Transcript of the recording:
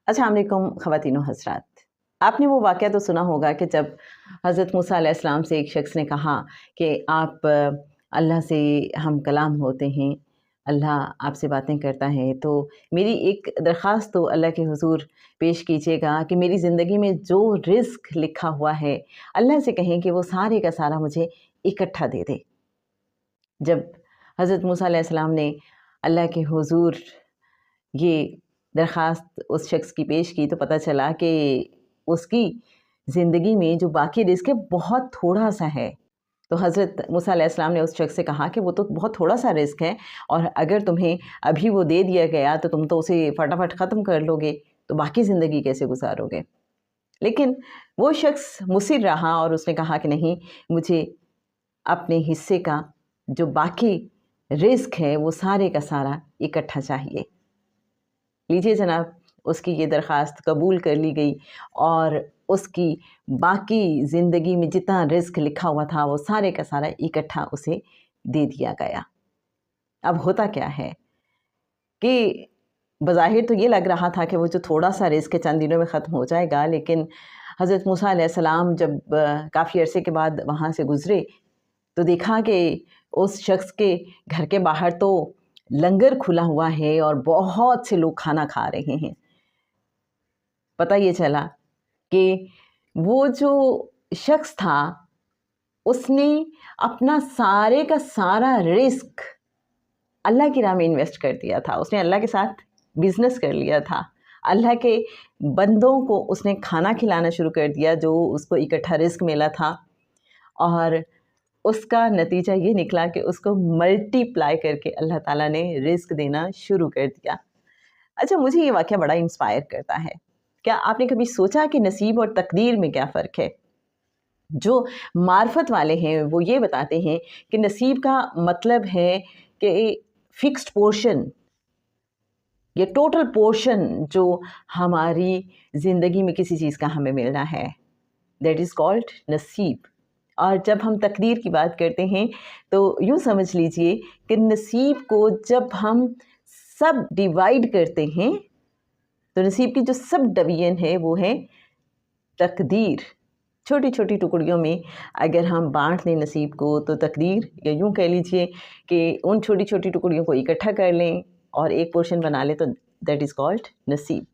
अस्सलाम वालेकुम ख़वातीन व हज़रात, आपने वो वाक़या तो सुना होगा कि जब हज़रत मूसा अलैहिस्सलाम से एक शख्स ने कहा कि आप अल्लाह से हम कलाम होते हैं, अल्लाह आपसे बातें करता है, तो मेरी एक दरख़्वास्त तो अल्लाह के हुज़ूर पेश कीजिएगा कि मेरी ज़िंदगी में जो रिज़्क़ लिखा हुआ है अल्लाह से कहें कि वो सारे का सारा मुझे इकट्ठा दे दे। जब हज़रत मूसा अलैहिस्सलाम ने अल्लाह के हुज़ूर ये दरख़्वास्त उस शख्स की पेश की तो पता चला कि उसकी ज़िंदगी में जो बाकी रिज़्क़ है बहुत थोड़ा सा है। तो हज़रत मूसा अलैहिस्सलाम ने उस शख्स से कहा कि वो तो बहुत थोड़ा सा रिज़्क़ है और अगर तुम्हें अभी वो दे दिया गया तो तुम तो उसे फटाफट ख़त्म कर लोगे, तो बाकी ज़िंदगी कैसे गुजारोगे। लेकिन वो शख्स मुसिर रहा और उसने कहा कि नहीं, मुझे अपने हिस्से का जो बाकी रिज़्क़ है वो सारे का सारा इकट्ठा चाहिए। लीजिए जनाब, उसकी ये दरख़्वास्त कबूल कर ली गई और उसकी बाकी ज़िंदगी में जितना रिज़्क़ लिखा हुआ था वो सारे का सारा इकट्ठा उसे दे दिया गया। अब होता क्या है कि बज़ाहिर तो ये लग रहा था कि वो जो थोड़ा सा रिज़्क़ चंद दिनों में ख़त्म हो जाएगा, लेकिन हज़रत मूसा अलैहिस्सलाम जब काफ़ी अरसे के बाद वहाँ से गुज़रे तो देखा कि उस शख्स के घर के बाहर तो लंगर खुला हुआ है और बहुत से लोग खाना खा रहे हैं। पता ये चला कि वो जो शख्स था उसने अपना सारे का सारा रिज़्क़ अल्लाह की राह में इन्वेस्ट कर दिया था। उसने अल्लाह के साथ बिज़नेस कर लिया था। अल्लाह के बंदों को उसने खाना खिलाना शुरू कर दिया जो उसको इकट्ठा रिज़्क़ मिला था, और उसका नतीजा ये निकला कि उसको मल्टीप्लाई करके अल्लाह ताला ने रिज़्क़ देना शुरू कर दिया। अच्छा, मुझे ये वाक़या बड़ा इंस्पायर करता है। क्या आपने कभी सोचा कि नसीब और तकदीर में क्या फ़र्क है? जो मार्फत वाले हैं वो ये बताते हैं कि नसीब का मतलब है कि फ़िक्स्ड पोर्शन या टोटल पोर्शन जो हमारी ज़िंदगी में किसी चीज़ का हमें मिलना है, दैट इज़ कॉल्ड नसीब। और जब हम तकदीर की बात करते हैं तो यूँ समझ लीजिए कि नसीब को जब हम सब डिवाइड करते हैं तो नसीब की जो सब डिवीज़न है वो है तकदीर। छोटी छोटी टुकड़ियों में अगर हम बांट दें नसीब को तो तकदीर, या यूँ कह लीजिए कि उन छोटी छोटी टुकड़ियों को इकट्ठा कर लें और एक पोर्शन बना लें तो दैट इज़ कॉल्ड नसीब।